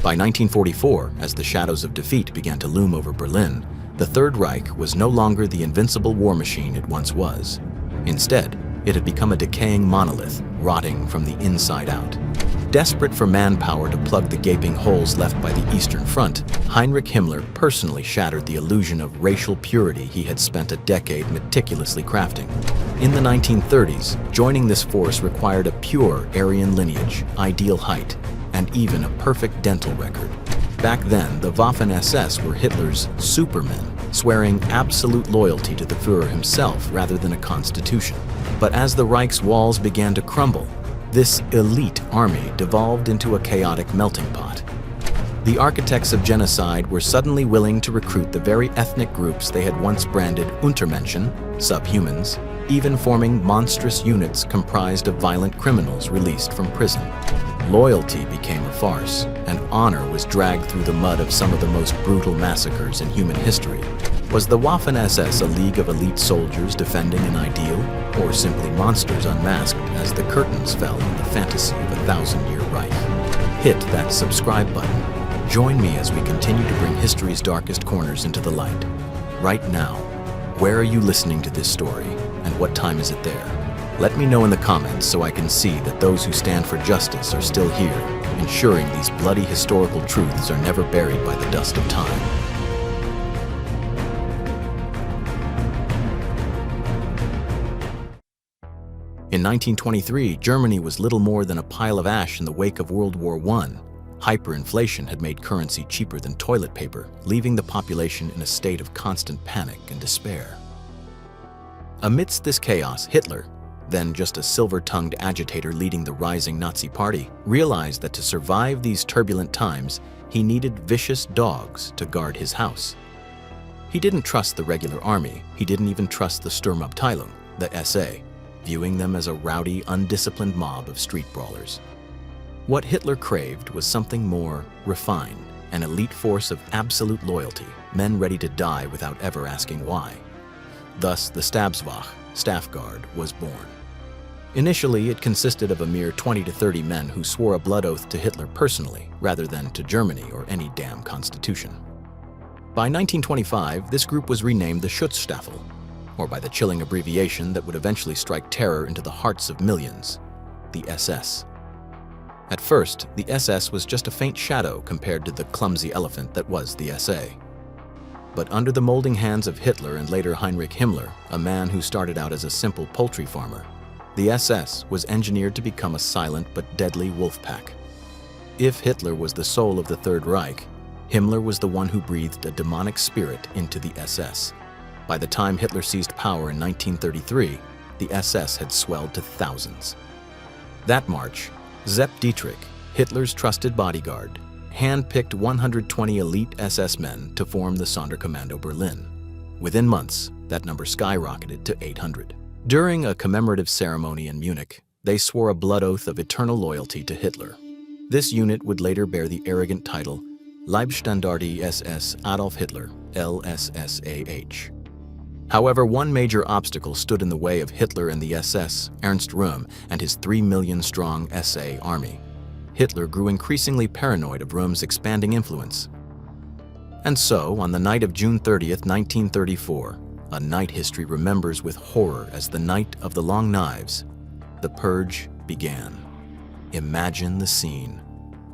By 1944, as the shadows of defeat began to loom over Berlin, the Third Reich was no longer the invincible war machine it once was. Instead, it had become a decaying monolith, rotting from the inside out. Desperate for manpower to plug the gaping holes left by the Eastern Front, Heinrich Himmler personally shattered the illusion of racial purity he had spent a decade meticulously crafting. In the 1930s, joining this force required a pure Aryan lineage, ideal height, and even a perfect dental record. Back then, the Waffen SS were Hitler's supermen, swearing absolute loyalty to the Führer himself rather than a constitution. But as the Reich's walls began to crumble, this elite army devolved into a chaotic melting pot. The architects of genocide were suddenly willing to recruit the very ethnic groups they had once branded Untermenschen, subhumans, even forming monstrous units comprised of violent criminals released from prison. Loyalty became a farce, and honor was dragged through the mud of some of the most brutal massacres in human history. Was the Waffen SS a league of elite soldiers defending an ideal, or simply monsters unmasked as the curtains fell on the fantasy of a 1,000-year Reich? Hit that subscribe button. Join me as we continue to bring history's darkest corners into the light. Right now, where are you listening to this story, and what time is it there? Let me know in the comments so I can see that those who stand for justice are still here, ensuring these bloody historical truths are never buried by the dust of time. In 1923, Germany was little more than a pile of ash in the wake of World War I. Hyperinflation had made currency cheaper than toilet paper, leaving the population in a state of constant panic and despair. Amidst this chaos, Hitler, then just a silver-tongued agitator leading the rising Nazi party, realized that to survive these turbulent times, he needed vicious dogs to guard his house. He didn't trust the regular army, he didn't even trust the Sturmabteilung, the SA, viewing them as a rowdy, undisciplined mob of street brawlers. What Hitler craved was something more refined, an elite force of absolute loyalty, men ready to die without ever asking why. Thus, the Stabswacht, staff guard, was born. Initially, it consisted of a mere 20 to 30 men who swore a blood oath to Hitler personally, rather than to Germany or any damn constitution. By 1925, this group was renamed the Schutzstaffel, or by the chilling abbreviation that would eventually strike terror into the hearts of millions, the SS. At first, the SS was just a faint shadow compared to the clumsy elephant that was the SA. But under the molding hands of Hitler and later Heinrich Himmler, a man who started out as a simple poultry farmer, the SS was engineered to become a silent but deadly wolf pack. If Hitler was the soul of the Third Reich, Himmler was the one who breathed a demonic spirit into the SS. By the time Hitler seized power in 1933, the SS had swelled to thousands. That March, Sepp Dietrich, Hitler's trusted bodyguard, hand-picked 120 elite SS men to form the Sonderkommando Berlin. Within months, that number skyrocketed to 800. During a commemorative ceremony in Munich, they swore a blood oath of eternal loyalty to Hitler. This unit would later bear the arrogant title Leibstandarte SS Adolf Hitler, LSSAH. However, one major obstacle stood in the way of Hitler and the SS, Ernst Röhm, and his 3 million-strong SA army. Hitler grew increasingly paranoid of Röhm's expanding influence. And so, on the night of June 30th, 1934, a night history remembers with horror as the Night of the Long Knives, the purge began. Imagine the scene.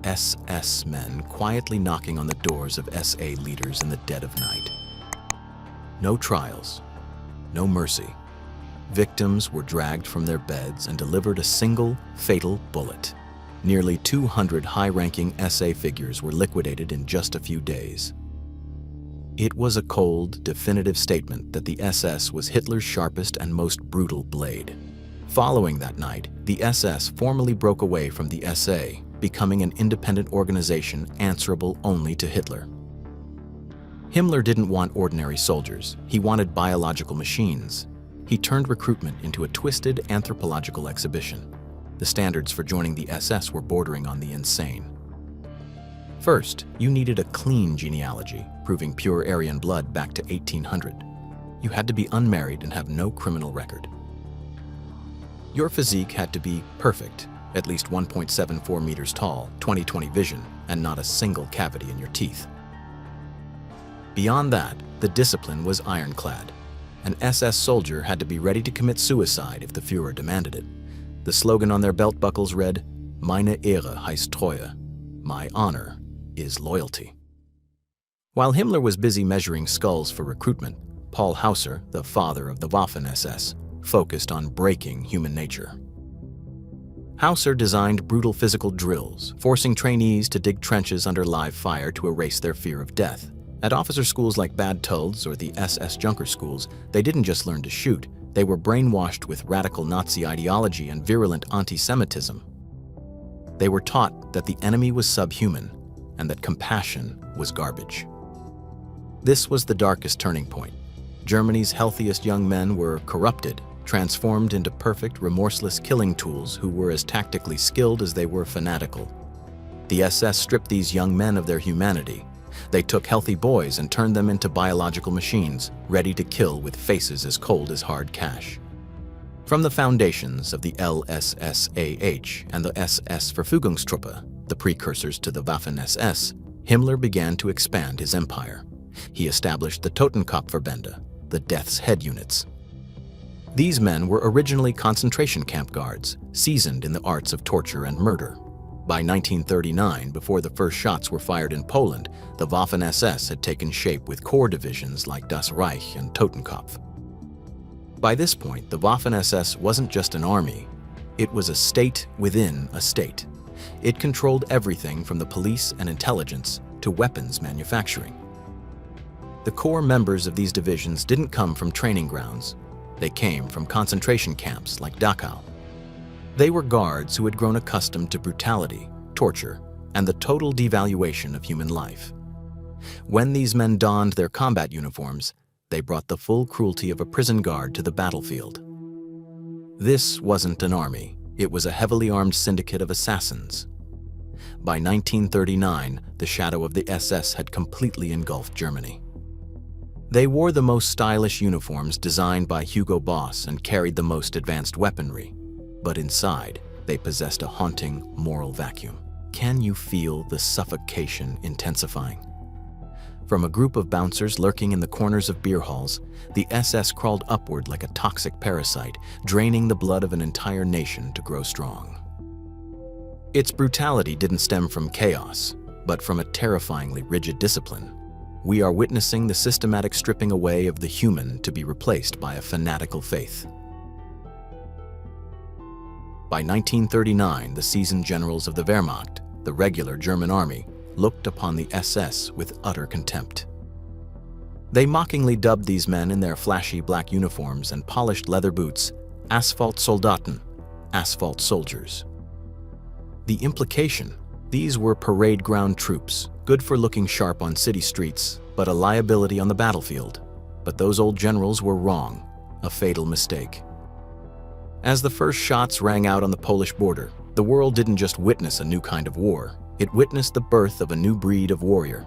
SS men quietly knocking on the doors of SA leaders in the dead of night. No trials, no mercy. Victims were dragged from their beds and delivered a single, fatal bullet. Nearly 200 high-ranking SA figures were liquidated in just a few days. It was a cold, definitive statement that the SS was Hitler's sharpest and most brutal blade. Following that night, the SS formally broke away from the SA, becoming an independent organization answerable only to Hitler. Himmler didn't want ordinary soldiers, he wanted biological machines. He turned recruitment into a twisted anthropological exhibition. The standards for joining the SS were bordering on the insane. First, you needed a clean genealogy, proving pure Aryan blood back to 1800. You had to be unmarried and have no criminal record. Your physique had to be perfect, at least 1.74 meters tall, 20/20 vision, and not a single cavity in your teeth. Beyond that, the discipline was ironclad. An SS soldier had to be ready to commit suicide if the Führer demanded it. The slogan on their belt buckles read, "Meine Ehre heißt Treue." My honor is loyalty. While Himmler was busy measuring skulls for recruitment, Paul Hauser, the father of the Waffen SS, focused on breaking human nature. Hauser designed brutal physical drills, forcing trainees to dig trenches under live fire to erase their fear of death. At officer schools like Bad Tölz or the SS Junker schools, they didn't just learn to shoot, they were brainwashed with radical Nazi ideology and virulent anti-Semitism. They were taught that the enemy was subhuman and that compassion was garbage. This was the darkest turning point. Germany's healthiest young men were corrupted, transformed into perfect, remorseless killing tools who were as tactically skilled as they were fanatical. The SS stripped these young men of their humanity. They took healthy boys and turned them into biological machines, ready to kill with faces as cold as hard cash. From the foundations of the LSSAH and the SS-Verfügungstruppe, the precursors to the Waffen-SS, Himmler began to expand his empire. He established the Totenkopfverbände, the Death's Head units. These men were originally concentration camp guards, seasoned in the arts of torture and murder. By 1939, before the first shots were fired in Poland, the Waffen-SS had taken shape with corps divisions like Das Reich and Totenkopf. By this point, the Waffen-SS wasn't just an army, it was a state within a state. It controlled everything from the police and intelligence to weapons manufacturing. The core members of these divisions didn't come from training grounds. They came from concentration camps like Dachau. They were guards who had grown accustomed to brutality, torture, and the total devaluation of human life. When these men donned their combat uniforms, they brought the full cruelty of a prison guard to the battlefield. This wasn't an army, it was a heavily armed syndicate of assassins. By 1939, the shadow of the SS had completely engulfed Germany. They wore the most stylish uniforms designed by Hugo Boss and carried the most advanced weaponry. But inside, they possessed a haunting moral vacuum. Can you feel the suffocation intensifying? From a group of bouncers lurking in the corners of beer halls, the SS crawled upward like a toxic parasite, draining the blood of an entire nation to grow strong. Its brutality didn't stem from chaos, but from a terrifyingly rigid discipline. We are witnessing the systematic stripping away of the human to be replaced by a fanatical faith. By 1939, the seasoned generals of the Wehrmacht, the regular German army, looked upon the SS with utter contempt. They mockingly dubbed these men in their flashy black uniforms and polished leather boots, "ASPHALT Soldaten," asphalt soldiers. The implication: these were parade ground troops, good for looking sharp on city streets, but a liability on the battlefield. But those old generals were wrong, a fatal mistake. As the first shots rang out on the Polish border, the world didn't just witness a new kind of war, it witnessed the birth of a new breed of warrior.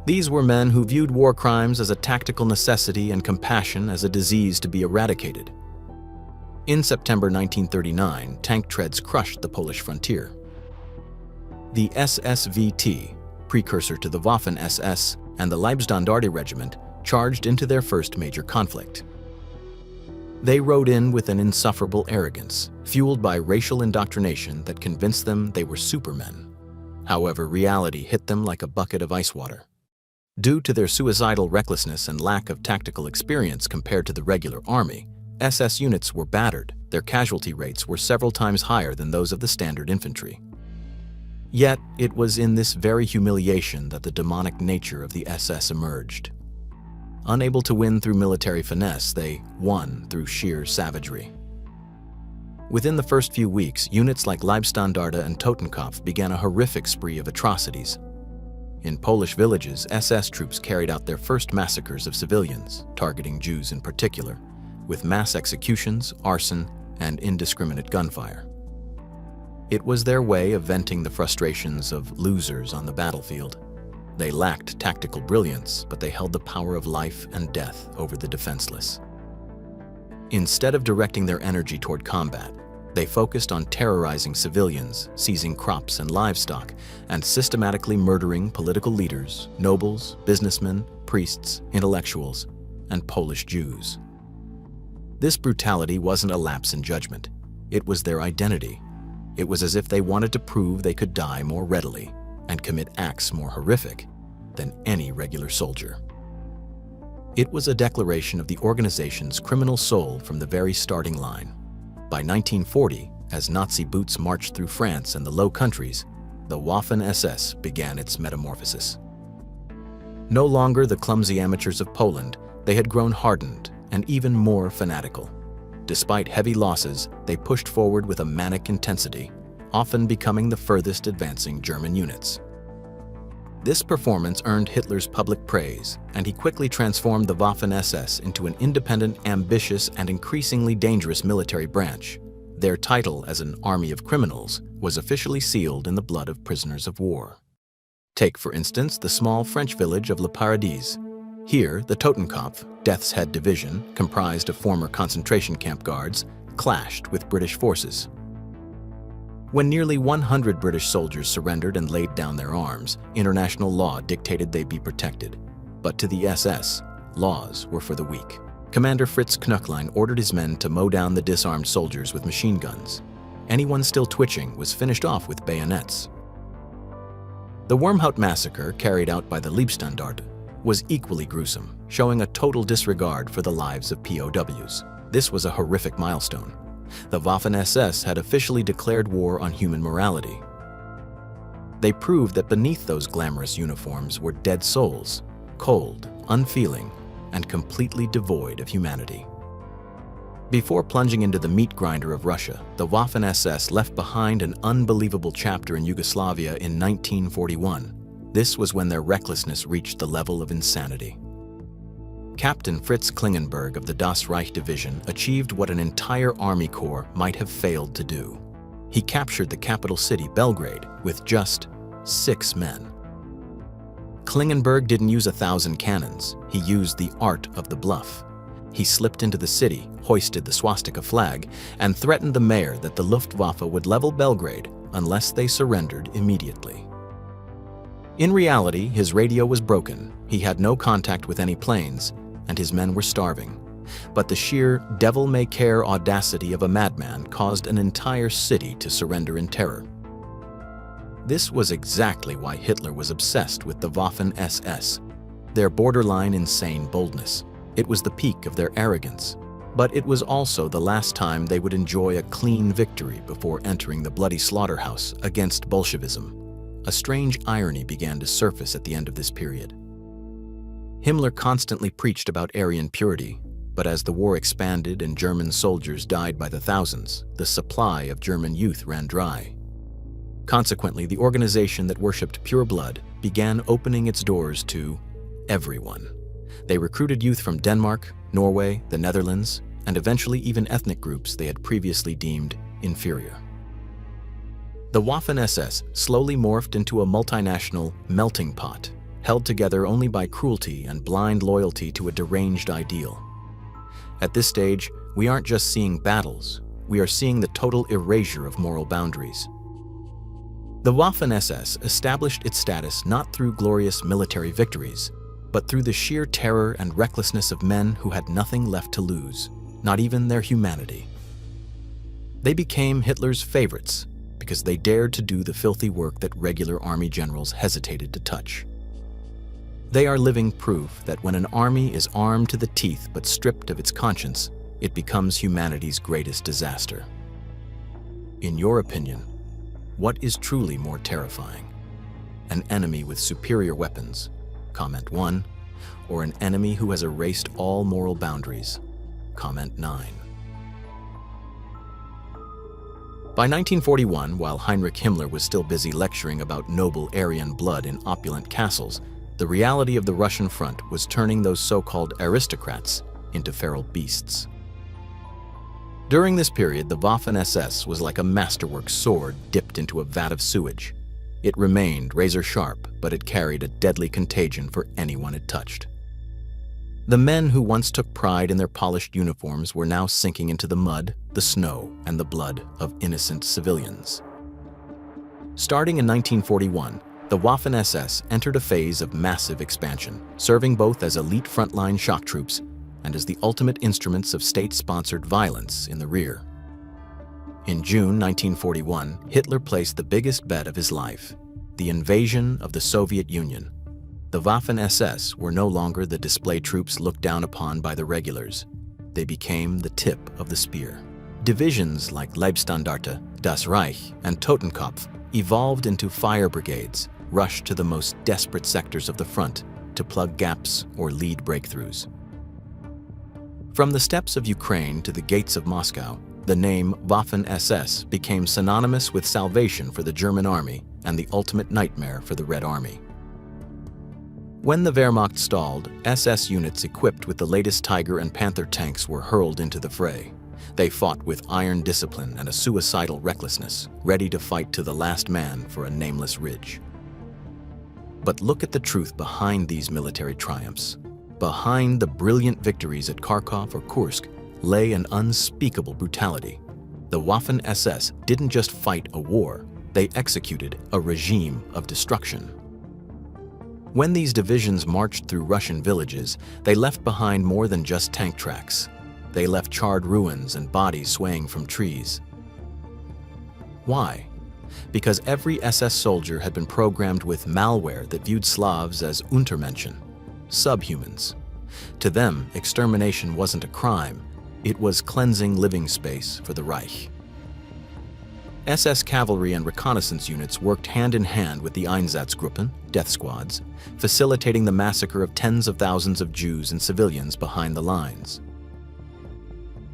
These were men who viewed war crimes as a tactical necessity and compassion as a disease to be eradicated. In September 1939, tank treads crushed the Polish frontier. The SSVT, precursor to the Waffen-SS, and the Leibstandarte Regiment charged into their first major conflict. They rode in with an insufferable arrogance, fueled by racial indoctrination that convinced them they were supermen. However, reality hit them like a bucket of ice water. Due to their suicidal recklessness and lack of tactical experience compared to the regular army, SS units were battered. Their casualty rates were several times higher than those of the standard infantry. Yet, it was in this very humiliation that the demonic nature of the SS emerged. Unable to win through military finesse, they won through sheer savagery. Within the first few weeks, units like Leibstandarte and Totenkopf began a horrific spree of atrocities. In Polish villages, SS troops carried out their first massacres of civilians, targeting Jews in particular, with mass executions, arson, and indiscriminate gunfire. It was their way of venting the frustrations of losers on the battlefield. They lacked tactical brilliance, but they held the power of life and death over the defenseless. Instead of directing their energy toward combat, They focused on terrorizing civilians, seizing crops and livestock, and systematically murdering political leaders, nobles, businessmen, priests, intellectuals, and Polish Jews. This brutality wasn't a lapse in judgment. It was their identity. It was as if they wanted to prove they could die more readily and commit acts more horrific than any regular soldier. It was a declaration of the organization's criminal soul from the very starting line. By 1940, as Nazi boots marched through France and the Low Countries, the Waffen SS began its metamorphosis. No longer the clumsy amateurs of Poland, they had grown hardened and even more fanatical. Despite heavy losses, they pushed forward with a manic intensity, often becoming the furthest advancing German units. This performance earned Hitler's public praise, and he quickly transformed the Waffen-SS into an independent, ambitious, and increasingly dangerous military branch. Their title as an army of criminals was officially sealed in the blood of prisoners of war. Take, for instance, the small French village of Le Paradis. Here, the Totenkopf, Death's Head Division, comprised of former concentration camp guards, clashed with British forces. When nearly 100 British soldiers surrendered and laid down their arms, international law dictated they be protected. But to the SS, laws were for the weak. Commander Fritz Knöchlein ordered his men to mow down the disarmed soldiers with machine guns. Anyone still twitching was finished off with bayonets. The Wormhout massacre, carried out by the Leibstandarte, was equally gruesome, showing a total disregard for the lives of POWs. This was a horrific milestone. The Waffen-SS had officially declared war on human morality. They proved that beneath those glamorous uniforms were dead souls, cold, unfeeling, and completely devoid of humanity. Before plunging into the meat grinder of Russia, the Waffen-SS left behind an unbelievable chapter in Yugoslavia in 1941. This was when their recklessness reached the level of insanity. Captain Fritz Klingenberg of the Das Reich Division achieved what an entire army corps might have failed to do. He captured the capital city, Belgrade, with just 6 men. Klingenberg didn't use 1,000 cannons. He used the art of the bluff. He slipped into the city, hoisted the swastika flag, and threatened the mayor that the Luftwaffe would level Belgrade unless they surrendered immediately. In reality, his radio was broken, he had no contact with any planes, and his men were starving. But the sheer devil-may-care audacity of a madman caused an entire city to surrender in terror. This was exactly why Hitler was obsessed with the Waffen-SS, their borderline insane boldness. It was the peak of their arrogance, but it was also the last time they would enjoy a clean victory before entering the bloody slaughterhouse against Bolshevism. A strange irony began to surface at the end of this period. Himmler constantly preached about Aryan purity, but as the war expanded and German soldiers died by the thousands, the supply of German youth ran dry. Consequently, the organization that worshipped pure blood began opening its doors to everyone. They recruited youth from Denmark, Norway, the Netherlands, and eventually even ethnic groups they had previously deemed inferior. The Waffen-SS slowly morphed into a multinational melting pot, held together only by cruelty and blind loyalty to a deranged ideal. At this stage, we aren't just seeing battles, we are seeing the total erasure of moral boundaries. The Waffen-SS established its status not through glorious military victories, but through the sheer terror and recklessness of men who had nothing left to lose, not even their humanity. They became Hitler's favorites because they dared to do the filthy work that regular army generals hesitated to touch. They are living proof that when an army is armed to the teeth but stripped of its conscience, it becomes humanity's greatest disaster. In your opinion, what is truly more terrifying? An enemy with superior weapons, comment 1, or an enemy who has erased all moral boundaries, comment 9. By 1941, while Heinrich Himmler was still busy lecturing about noble Aryan blood in opulent castles, the reality of the Russian front was turning those so-called aristocrats into feral beasts. During this period, the Waffen-SS was like a masterwork sword dipped into a vat of sewage. It remained razor-sharp, but it carried a deadly contagion for anyone it touched. The men who once took pride in their polished uniforms were now sinking into the mud, the snow, and the blood of innocent civilians. Starting in 1941, the Waffen-SS entered a phase of massive expansion, serving both as elite frontline shock troops and as the ultimate instruments of state-sponsored violence in the rear. In June 1941, Hitler placed the biggest bet of his life: the invasion of the Soviet Union. The Waffen-SS were no longer the display troops looked down upon by the regulars. They became the tip of the spear. Divisions like Leibstandarte, Das Reich, and Totenkopf evolved into fire brigades, rushed to the most desperate sectors of the front to plug gaps or lead breakthroughs. From the steppes of Ukraine to the gates of Moscow, the name Waffen-SS became synonymous with salvation for the German army and the ultimate nightmare for the Red Army. When the Wehrmacht stalled, SS units equipped with the latest Tiger and Panther tanks were hurled into the fray. They fought with iron discipline and a suicidal recklessness, ready to fight to the last man for a nameless ridge. But look at the truth behind these military triumphs. Behind the brilliant victories at Kharkov or Kursk lay an unspeakable brutality. The Waffen-SS didn't just fight a war, they executed a regime of destruction. When these divisions marched through Russian villages, they left behind more than just tank tracks. They left charred ruins and bodies swaying from trees. Why? Because every SS soldier had been programmed with malware that viewed Slavs as Untermenschen, subhumans. To them, extermination wasn't a crime, it was cleansing living space for the Reich. SS cavalry and reconnaissance units worked hand in hand with the Einsatzgruppen, death squads, facilitating the massacre of tens of thousands of Jews and civilians behind the lines.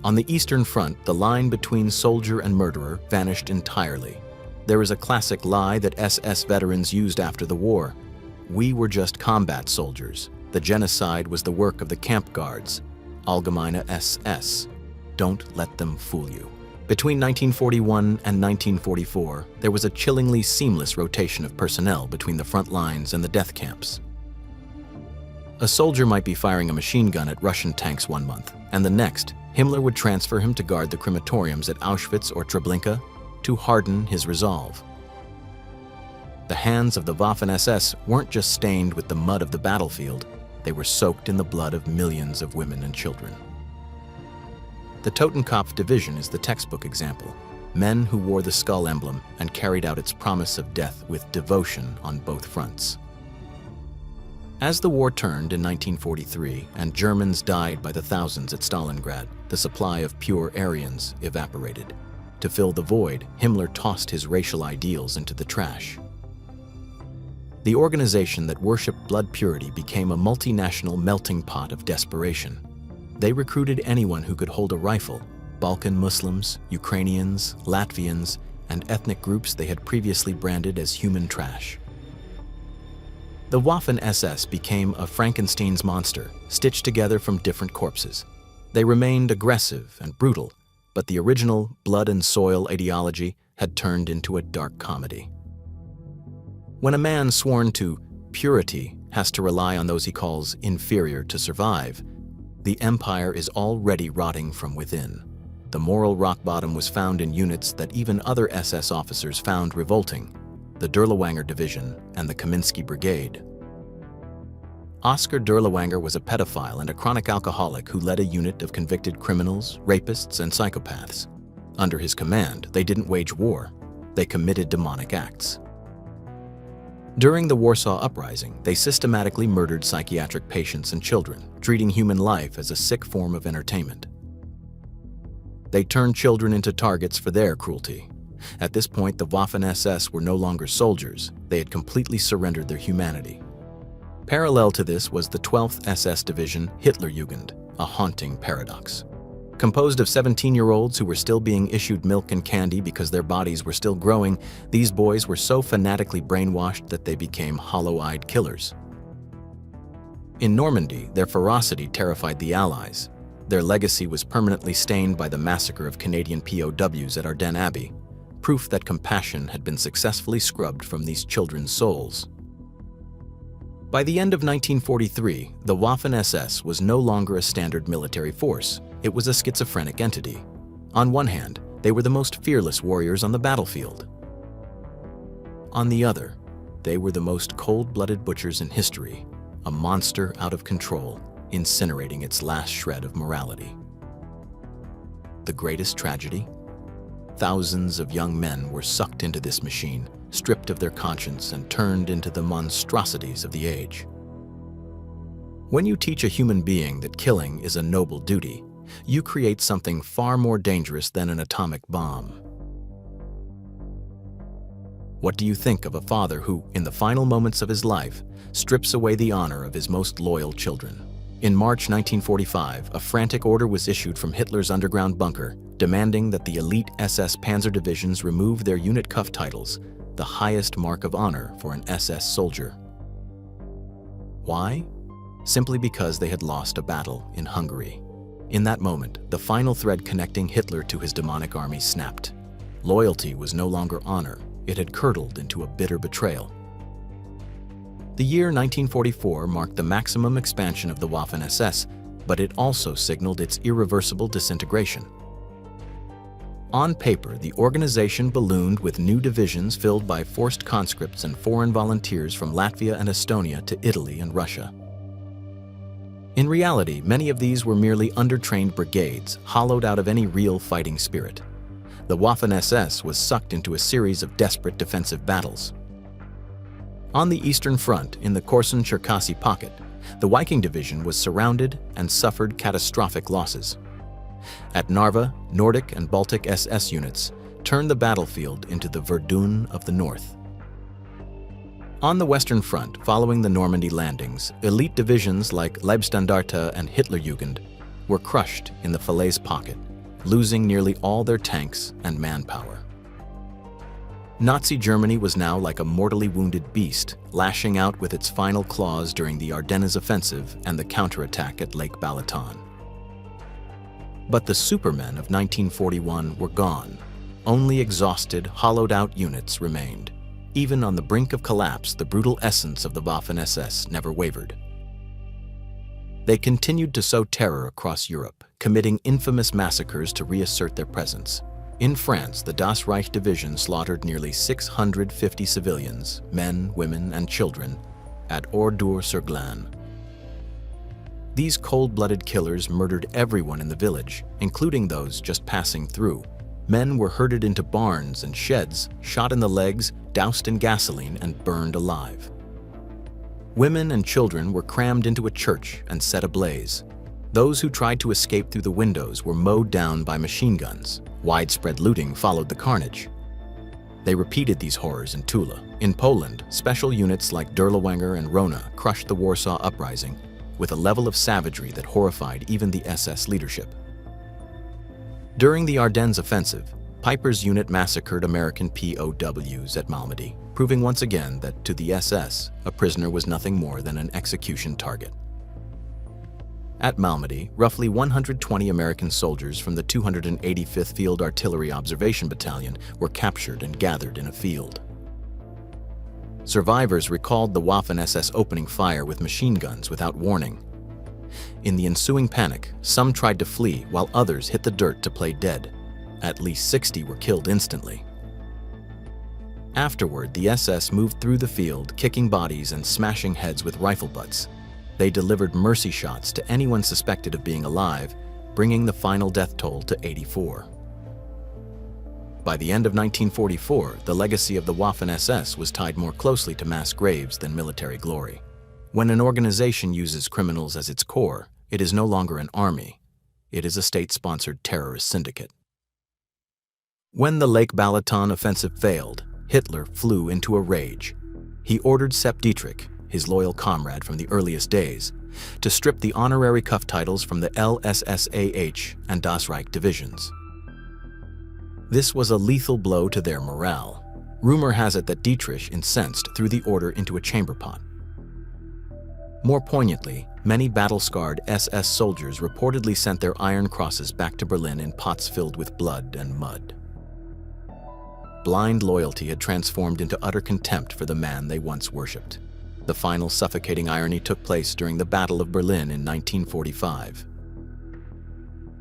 On the Eastern Front, the line between soldier and murderer vanished entirely. There is a classic lie that SS veterans used after the war. We were just combat soldiers. The genocide was the work of the camp guards, Allgemeine SS. Don't let them fool you. Between 1941 and 1944, there was a chillingly seamless rotation of personnel between the front lines and the death camps. A soldier might be firing a machine gun at Russian tanks one month, and the next, Himmler would transfer him to guard the crematoriums at Auschwitz or Treblinka to harden his resolve. The hands of the Waffen-SS weren't just stained with the mud of the battlefield, they were soaked in the blood of millions of women and children. The Totenkopf division is the textbook example. Men who wore the skull emblem and carried out its promise of death with devotion on both fronts. As the war turned in 1943 and Germans died by the thousands at Stalingrad, the supply of pure Aryans evaporated. To fill the void, Himmler tossed his racial ideals into the trash. The organization that worshipped blood purity became a multinational melting pot of desperation. They recruited anyone who could hold a rifle: Balkan Muslims, Ukrainians, Latvians, and ethnic groups they had previously branded as human trash. The Waffen-SS became a Frankenstein's monster, stitched together from different corpses. They remained aggressive and brutal, but the original blood and soil ideology had turned into a dark comedy. When a man sworn to purity has to rely on those he calls inferior to survive, the empire is already rotting from within. The moral rock bottom was found in units that even other SS officers found revolting: the Durlwanger Division and the Kaminsky Brigade. Oskar Durlwanger was a pedophile and a chronic alcoholic who led a unit of convicted criminals, rapists, and psychopaths. Under his command, they didn't wage war, they committed demonic acts. During the Warsaw Uprising, they systematically murdered psychiatric patients and children, treating human life as a sick form of entertainment. They turned children into targets for their cruelty. At this point, the Waffen-SS were no longer soldiers, they had completely surrendered their humanity. Parallel to this was the 12th SS Division Hitlerjugend, a haunting paradox. Composed of 17-year-olds who were still being issued milk and candy because their bodies were still growing, these boys were so fanatically brainwashed that they became hollow-eyed killers. In Normandy, their ferocity terrified the Allies. Their legacy was permanently stained by the massacre of Canadian POWs at Ardennes Abbey, proof that compassion had been successfully scrubbed from these children's souls. By the end of 1943, the Waffen-SS was no longer a standard military force. It was a schizophrenic entity. On one hand, they were the most fearless warriors on the battlefield. On the other, they were the most cold-blooded butchers in history, a monster out of control, incinerating its last shred of morality. The greatest tragedy? Thousands of young men were sucked into this machine, stripped of their conscience and turned into the monstrosities of the age. When you teach a human being that killing is a noble duty, you create something far more dangerous than an atomic bomb. What do you think of a father who, in the final moments of his life, strips away the honor of his most loyal children? In March 1945, a frantic order was issued from Hitler's underground bunker, demanding that the elite SS Panzer divisions remove their unit cuff titles, the highest mark of honor for an SS soldier. Why? Simply because they had lost a battle in Hungary. In that moment, the final thread connecting Hitler to his demonic army snapped. Loyalty was no longer honor, it had curdled into a bitter betrayal. The year 1944 marked the maximum expansion of the Waffen-SS, but it also signaled its irreversible disintegration. On paper, the organization ballooned with new divisions filled by forced conscripts and foreign volunteers from Latvia and Estonia to Italy and Russia. In reality, many of these were merely undertrained brigades, hollowed out of any real fighting spirit. The Waffen-SS was sucked into a series of desperate defensive battles. On the Eastern Front, in the Korsun-Cherkasy pocket, the Viking Division was surrounded and suffered catastrophic losses. At Narva, Nordic and Baltic SS units turned the battlefield into the Verdun of the North. On the Western Front, following the Normandy landings, elite divisions like Leibstandarte and Hitlerjugend were crushed in the Falaise pocket, losing nearly all their tanks and manpower. Nazi Germany was now like a mortally wounded beast, lashing out with its final claws during the Ardennes offensive and the counterattack at Lake Balaton. But the supermen of 1941 were gone. Only exhausted, hollowed-out units remained. Even on the brink of collapse, the brutal essence of the Waffen-SS never wavered. They continued to sow terror across Europe, committing infamous massacres to reassert their presence. In France, the Das Reich Division slaughtered nearly 650 civilians, men, women, and children, at Oradour-sur-Glane. These cold-blooded killers murdered everyone in the village, including those just passing through. Men were herded into barns and sheds, shot in the legs, doused in gasoline, and burned alive. Women and children were crammed into a church and set ablaze. Those who tried to escape through the windows were mowed down by machine guns. Widespread looting followed the carnage. They repeated these horrors in Tula. In Poland, special units like Durlawanger and Rona crushed the Warsaw Uprising with a level of savagery that horrified even the SS leadership. During the Ardennes offensive, Piper's unit massacred American POWs at Malmedy, proving once again that to the SS, a prisoner was nothing more than an execution target. At Malmedy, roughly 120 American soldiers from the 285th Field Artillery Observation Battalion were captured and gathered in a field. Survivors recalled the Waffen-SS opening fire with machine guns without warning. In the ensuing panic, some tried to flee while others hit the dirt to play dead. At least 60 were killed instantly. Afterward, the SS moved through the field, kicking bodies and smashing heads with rifle butts. They delivered mercy shots to anyone suspected of being alive, bringing the final death toll to 84. By the end of 1944, the legacy of the Waffen-SS was tied more closely to mass graves than military glory. When an organization uses criminals as its core, it is no longer an army. It is a state-sponsored terrorist syndicate. When the Lake Balaton offensive failed, Hitler flew into a rage. He ordered Sepp Dietrich, his loyal comrade from the earliest days, to strip the honorary cuff titles from the LSSAH and Das Reich divisions. This was a lethal blow to their morale. Rumor has it that Dietrich, incensed, threw the order into a chamber pot. More poignantly, many battle-scarred SS soldiers reportedly sent their iron crosses back to Berlin in pots filled with blood and mud. Blind loyalty had transformed into utter contempt for the man they once worshipped. The final suffocating irony took place during the Battle of Berlin in 1945.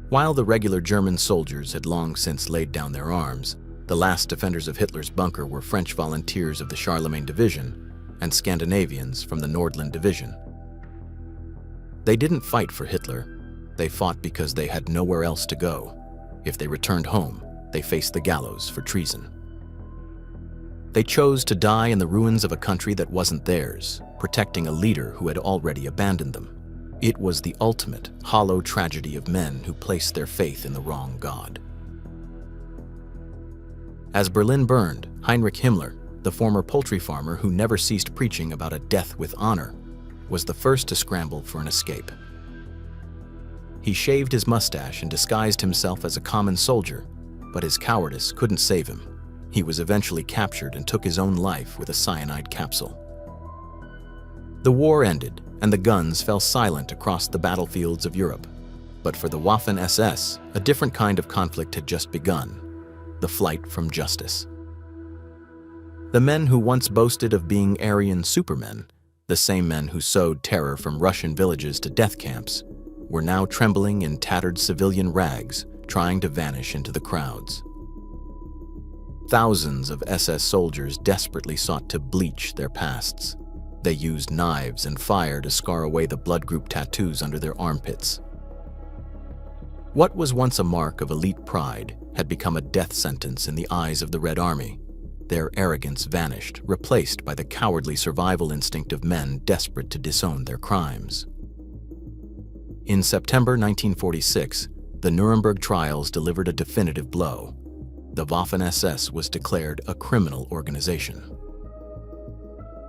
While the regular German soldiers had long since laid down their arms, the last defenders of Hitler's bunker were French volunteers of the Charlemagne Division and Scandinavians from the Nordland Division. They didn't fight for Hitler. They fought because they had nowhere else to go. If they returned home, they faced the gallows for treason. They chose to die in the ruins of a country that wasn't theirs, protecting a leader who had already abandoned them. It was the ultimate, hollow tragedy of men who placed their faith in the wrong God. As Berlin burned, Heinrich Himmler, the former poultry farmer who never ceased preaching about a death with honor, was the first to scramble for an escape. He shaved his mustache and disguised himself as a common soldier, but his cowardice couldn't save him. He was eventually captured and took his own life with a cyanide capsule. The war ended, and the guns fell silent across the battlefields of Europe. But for the Waffen SS, a different kind of conflict had just begun: the flight from justice. The men who once boasted of being Aryan supermen, the same men who sowed terror from Russian villages to death camps, were now trembling in tattered civilian rags, trying to vanish into the crowds. Thousands of SS soldiers desperately sought to bleach their pasts. They used knives and fire to scar away the blood group tattoos under their armpits. What was once a mark of elite pride had become a death sentence in the eyes of the Red Army. Their arrogance vanished, replaced by the cowardly survival instinct of men desperate to disown their crimes. In September 1946, the Nuremberg trials delivered a definitive blow. The Waffen-SS was declared a criminal organization.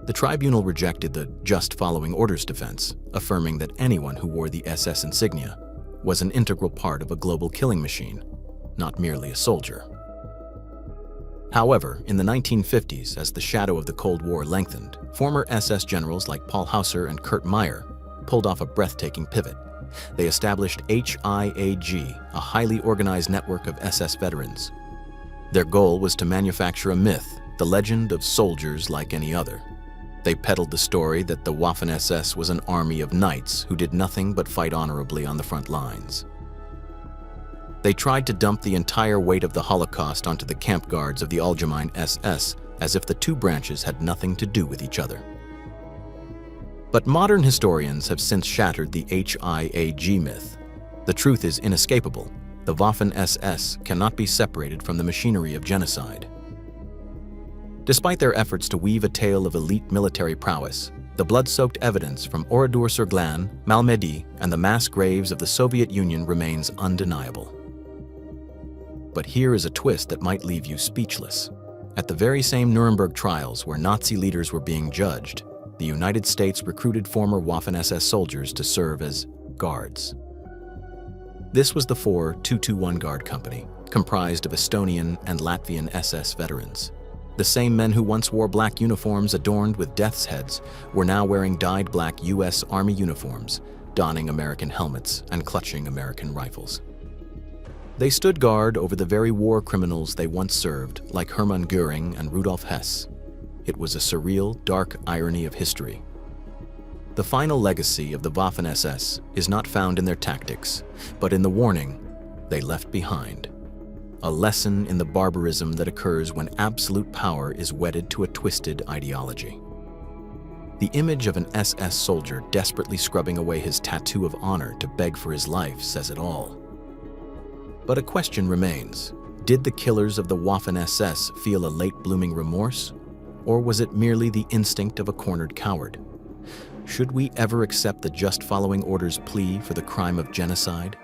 The tribunal rejected the just following orders defense, affirming that anyone who wore the SS insignia was an integral part of a global killing machine, not merely a soldier. However, in the 1950s, as the shadow of the Cold War lengthened, former SS generals like Paul Hauser and Kurt Meyer pulled off a breathtaking pivot. They established HIAG, a highly organized network of SS veterans. Their goal was to manufacture a myth, the legend of soldiers like any other. They peddled the story that the Waffen-SS was an army of knights who did nothing but fight honorably on the front lines. They tried to dump the entire weight of the Holocaust onto the camp guards of the Allgemeine SS, as if the two branches had nothing to do with each other. But modern historians have since shattered the HIAG myth. The truth is inescapable. The Waffen-SS cannot be separated from the machinery of genocide. Despite their efforts to weave a tale of elite military prowess, the blood-soaked evidence from Oradour-sur-Glane, Malmedy, and the mass graves of the Soviet Union remains undeniable. But here is a twist that might leave you speechless. At the very same Nuremberg trials where Nazi leaders were being judged, the United States recruited former Waffen-SS soldiers to serve as guards. This was the 4-221 Guard Company, comprised of Estonian and Latvian SS veterans. The same men who once wore black uniforms adorned with death's heads were now wearing dyed black U.S. Army uniforms, donning American helmets and clutching American rifles. They stood guard over the very war criminals they once served, like Hermann Göring and Rudolf Hess. It was a surreal, dark irony of history. The final legacy of the Waffen-SS is not found in their tactics, but in the warning they left behind. A lesson in the barbarism that occurs when absolute power is wedded to a twisted ideology. The image of an SS soldier desperately scrubbing away his tattoo of honor to beg for his life says it all. But a question remains. Did the killers of the Waffen-SS feel a late-blooming remorse? Or was it merely the instinct of a cornered coward? Should we ever accept the just following orders plea for the crime of genocide?